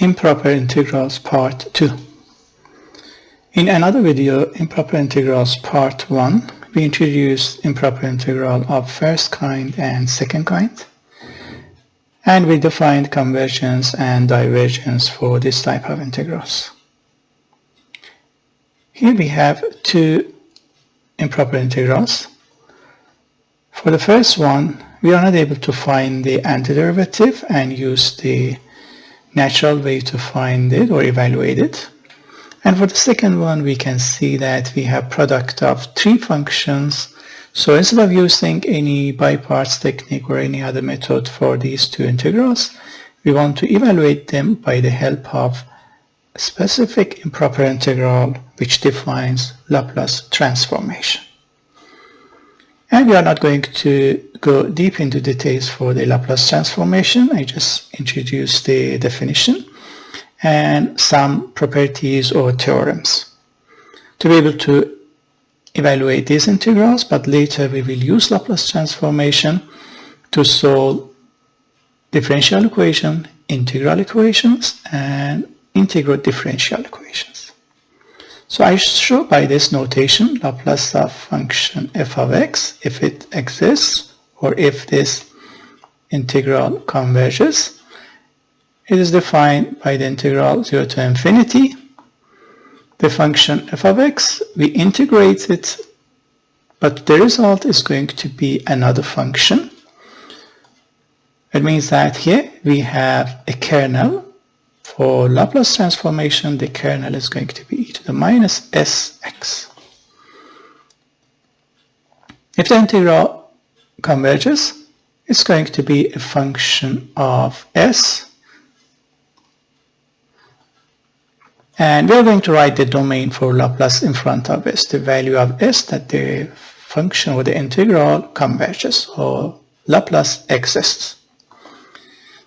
Improper integrals part 2. In another video, improper integrals part 1, we introduced improper integral of first kind and second kind, and we defined convergence and divergence for this type of integrals. Here we have two improper integrals. For the first one, we are not able to find the antiderivative and use the natural way to find it or evaluate it. And for the second one, we can see that we have product of three functions. So instead of using any by parts technique or any other method for these two integrals, we want to evaluate them by the help of a specific improper integral which defines Laplace transformation. And we are not going to go deep into details for the Laplace transformation. I just introduced the definition and some properties or theorems to be able to evaluate these integrals, but later we will use Laplace transformation to solve differential equation, integral equations, and integral differential equations. So I show by this notation Laplace of function f of x if it exists or if this integral converges. It is defined by the integral 0 to infinity. The function f of x, we integrate it, but the result is going to be another function. It means that here we have a kernel. For Laplace transformation, the kernel is going to be e to the minus sx. If the integral converges, it's going to be a function of s. And we're going to write the domain for Laplace in front of s, the value of s that the function or the integral converges, or Laplace exists.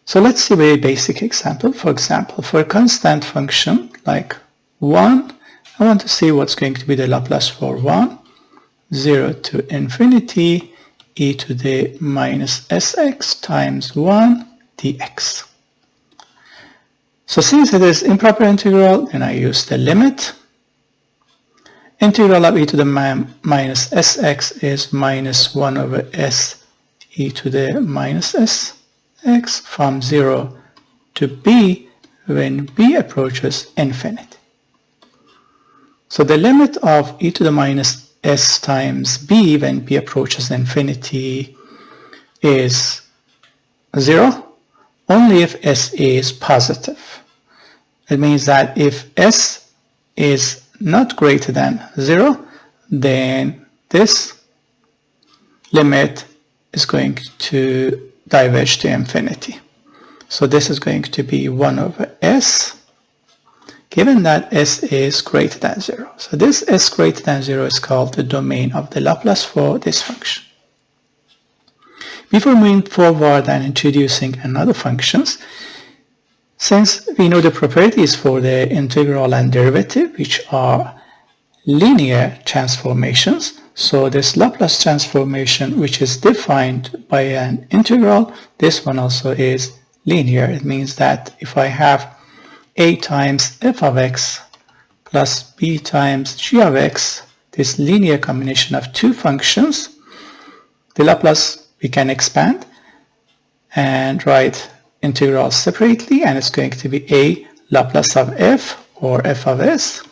So let's see a very basic example. For example, for a constant function like 1, I want to see what's going to be the Laplace for 1, 0 to infinity, e to the minus sx times 1 dx. So since it is improper integral, then I use the limit. Integral of e to the minus sx is minus 1 over s e to the minus s x from 0 to b when b approaches infinity. So the limit of e to the minus s times b when b approaches infinity is 0 only if s is positive. It means that if s is not greater than 0, then this limit is going to diverge to infinity. So this is going to be 1 over s, given that s is greater than 0. So this s greater than 0 is called the domain of the Laplace for this function. Before moving forward and introducing another functions, since we know the properties for the integral and derivative, which are linear transformations, so this Laplace transformation, which is defined by an integral, this one also is linear. It means that if I have a times f of x plus b times g of x, this linear combination of two functions, the Laplace we can expand and write integrals separately, and it's going to be a Laplace of f or f of s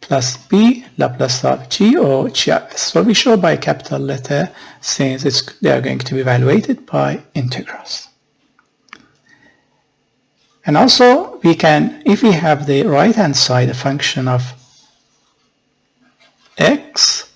plus b Laplace of g or g of s. So we show by capital letter since they are going to be evaluated by integrals. And also we can, if we have the right hand side a function of x,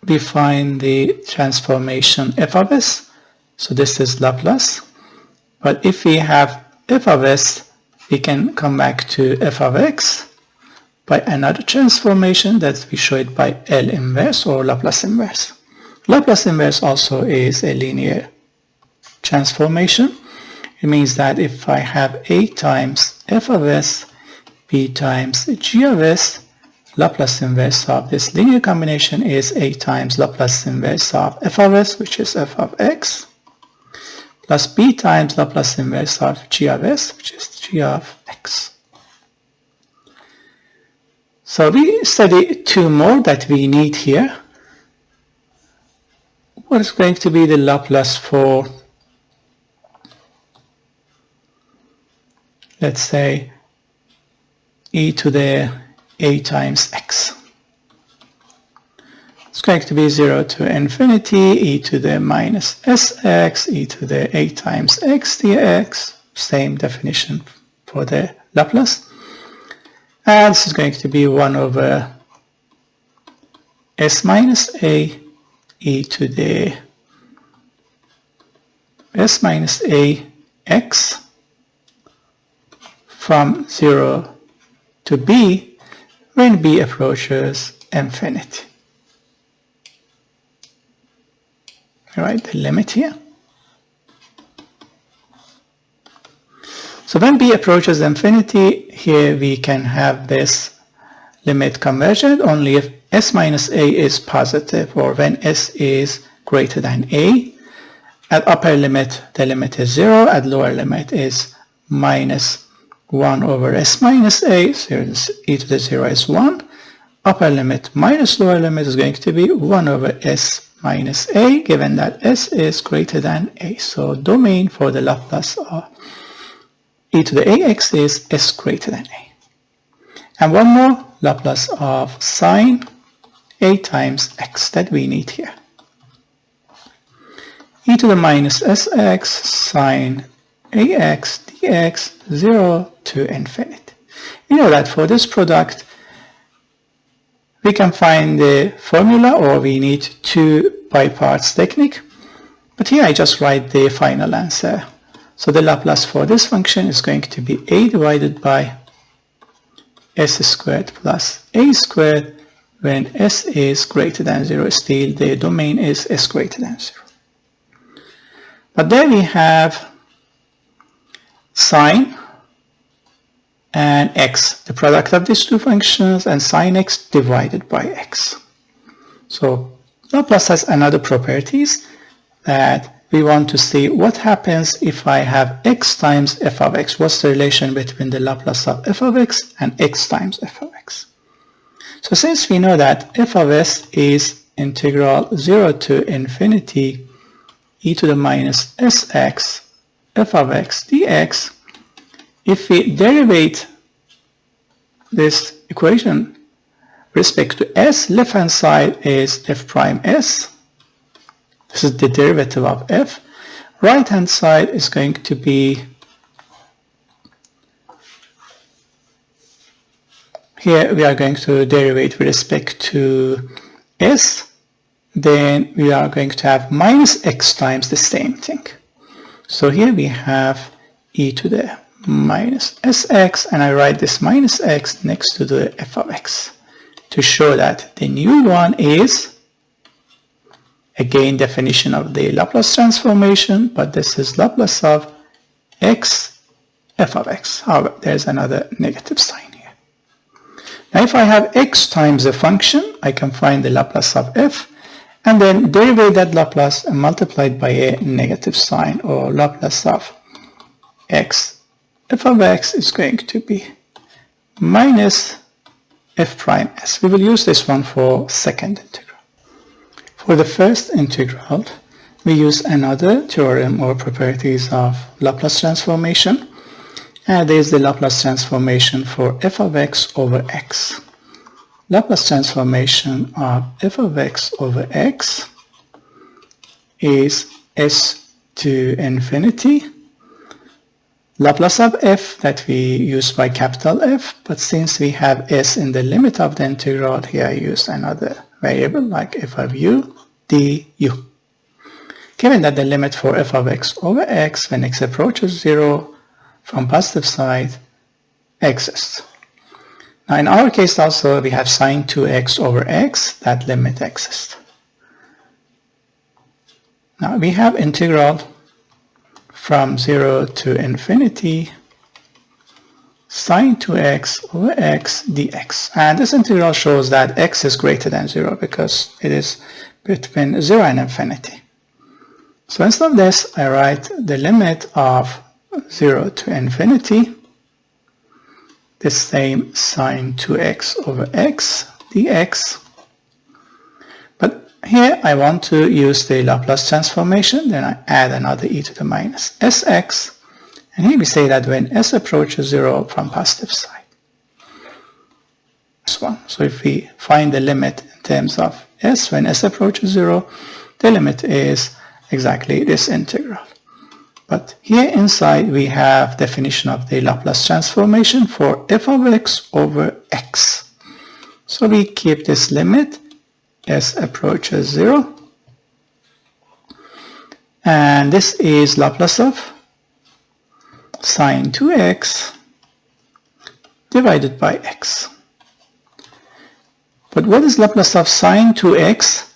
we find the transformation f of s. So this is Laplace. But if we have f of s, we can come back to f of x by another transformation that we show it by L inverse or Laplace inverse. Laplace inverse also is a linear transformation. It means that if I have a times f of s, b times g of s, Laplace inverse of this linear combination is a times Laplace inverse of f of s, which is f of x, plus b times Laplace inverse of g of s, which is g of x. So we study two more that we need here. What is going to be the Laplace for, let's say, e to the a times x? It's going to be 0 to infinity, e to the minus sx, e to the a times x dx, same definition for the Laplace. And this is going to be 1 over s minus a, e to the s minus a x from 0 to b when b approaches infinity. All right, the limit here. So when b approaches infinity, here we can have this limit convergent only if s minus a is positive, or when s is greater than a. At upper limit, the limit is 0. At lower limit is minus 1 over s minus a, so e to the 0 is 1. Upper limit minus lower limit is going to be 1 over s minus a, given that s is greater than a. So domain for the Laplace of e to the ax is s greater than a. And one more, Laplace of sine a times x that we need here. E to the minus sx sine ax dx 0 to infinity. We know that for this product we can find the formula, or we need 2 by parts technique. But here I just write the final answer. So the Laplace for this function is going to be a divided by s squared plus a squared when s is greater than 0. Still, the domain is s greater than 0. But then we have sine and x, the product of these two functions, and sine x divided by x. So Laplace has another properties that we want to see what happens if I have x times f of x. What's the relation between the Laplace of f of x and x times f of x? So since we know that f of s is integral 0 to infinity e to the minus sx f of x dx, if we derivate this equation with respect to s, left hand side is f prime s. This is the derivative of f. Right hand side is going to be, here we are going to derivate with respect to s. Then we are going to have minus x times the same thing. So here we have e to the minus sx, and I write this minus x next to the f of x to show that the new one is, again, definition of the Laplace transformation, but this is Laplace of x f of x. However, there's another negative sign here. Now if I have x times a function, I can find the Laplace of f and then derivate that Laplace and multiply it by a negative sign, or Laplace of x f of x is going to be minus f prime s. We will use this one for second integral. For the first integral, we use another theorem or properties of Laplace transformation, and there is the Laplace transformation for f of x over x. Laplace transformation of f of x over x is s to infinity. Laplace of f that we use by capital F, but since we have s in the limit of the integral, here I use another variable like f of u du. Given that the limit for f of x over x when x approaches 0 from positive side exists. Now in our case also we have sine 2x over x, that limit exists. Now we have integral from 0 to infinity sine 2x over x dx. And this integral shows that x is greater than 0 because it is between 0 and infinity. So instead of this, I write the limit of 0 to infinity, the same sine 2x over x dx. But here I want to use the Laplace transformation, then I add another e to the minus sx. And here we say that when s approaches 0 from positive side. This one. So if we find the limit in terms of s, when s approaches 0, the limit is exactly this integral. But here inside we have definition of the Laplace transformation for f of x over x. So we keep this limit, s approaches 0. And this is Laplace of sine 2x divided by x. But what is Laplace of sine 2x?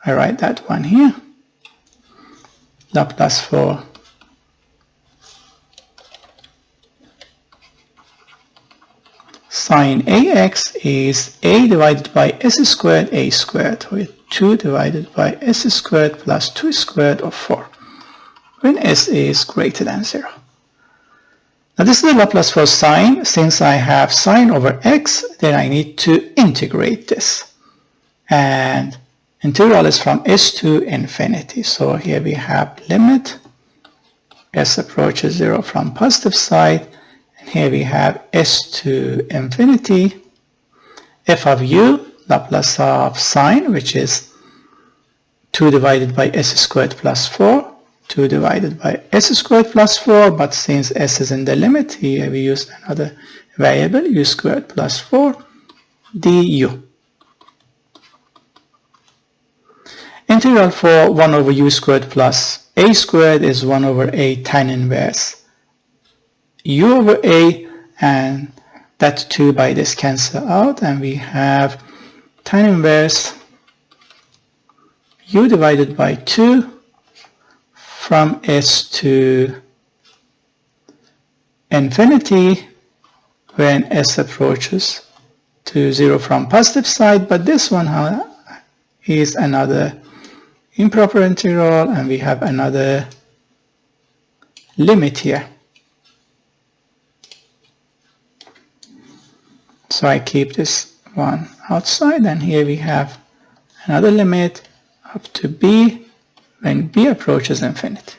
I write that one here. Laplace for sine ax is a divided by s squared a squared, with 2 divided by s squared plus 2 squared of 4, when s is greater than 0. Now this is the Laplace for sine. Since I have sine over x, then I need to integrate this. And integral is from s to infinity. So here we have limit, s approaches 0 from positive side. And here we have s to infinity, f of u, Laplace of sine, which is 2 divided by s squared plus 4. 2 divided by s squared plus 4, but since s is in the limit, here we use another variable, u squared plus 4 du. Integral for 1 over u squared plus a squared is 1 over a tan inverse u over a, and that 2 by this cancel out, and we have tan inverse u divided by 2 from s to infinity when s approaches to 0 from positive side. But this one is another improper integral, and we have another limit here. So I keep this one outside, and here we have another limit up to b when b approaches infinity.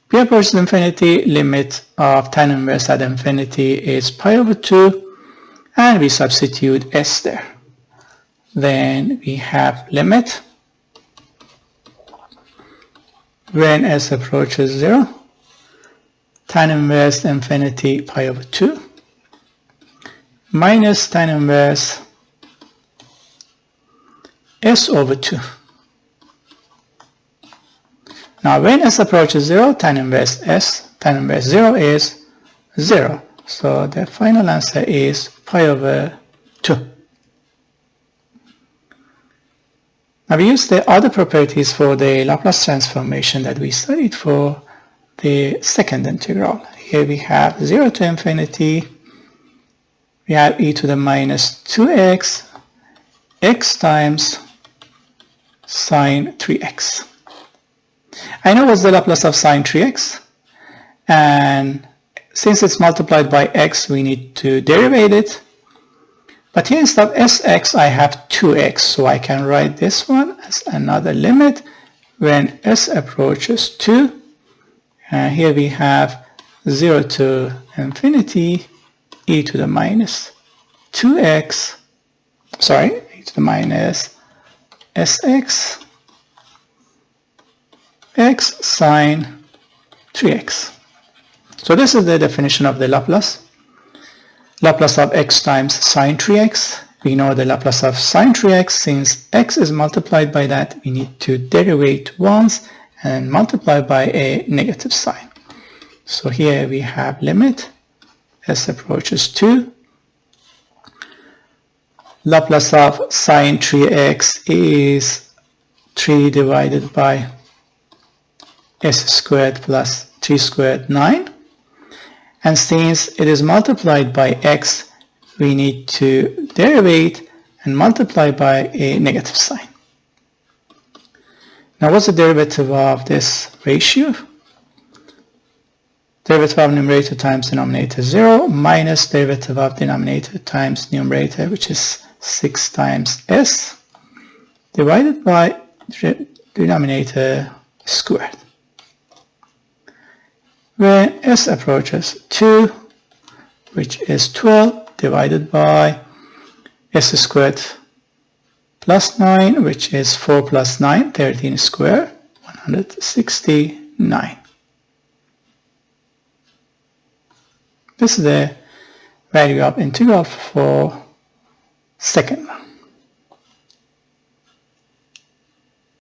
B approaches infinity, limit of tan inverse at infinity is pi over 2, and we substitute s there. Then we have limit when s approaches 0, tan inverse infinity pi over 2 minus tan inverse s over 2. Now when s approaches 0, tan inverse 0 is 0. So the final answer is pi over 2. Now we use the other properties for the Laplace transformation that we studied for the second integral. Here we have 0 to infinity. We have e to the minus 2x, x times sine 3x. I know what's the Laplace of sine 3x, and since it's multiplied by x, we need to derivate it. But here instead of sx, I have 2x, so I can write this one as another limit when s approaches 2. And here we have 0 to infinity, e to the minus 2x, e to the minus sx, x sine 3x. So this is the definition of the Laplace. Laplace of x times sine 3x. We know the Laplace of sine 3x. Since x is multiplied by that, we need to derivate once and multiply by a negative sign. So here we have limit s approaches 2. Laplace of sine 3x is 3 divided by s squared plus 3 squared 9. And since it is multiplied by x, we need to derivate and multiply by a negative sign. Now what's the derivative of this ratio? Derivative of numerator times denominator 0 minus derivative of denominator times numerator, which is 6 times s, divided by denominator squared. When s approaches 2, which is 12, divided by s squared plus 9, which is 4 plus 9, 13 squared, 169. This is the value of integral for second one.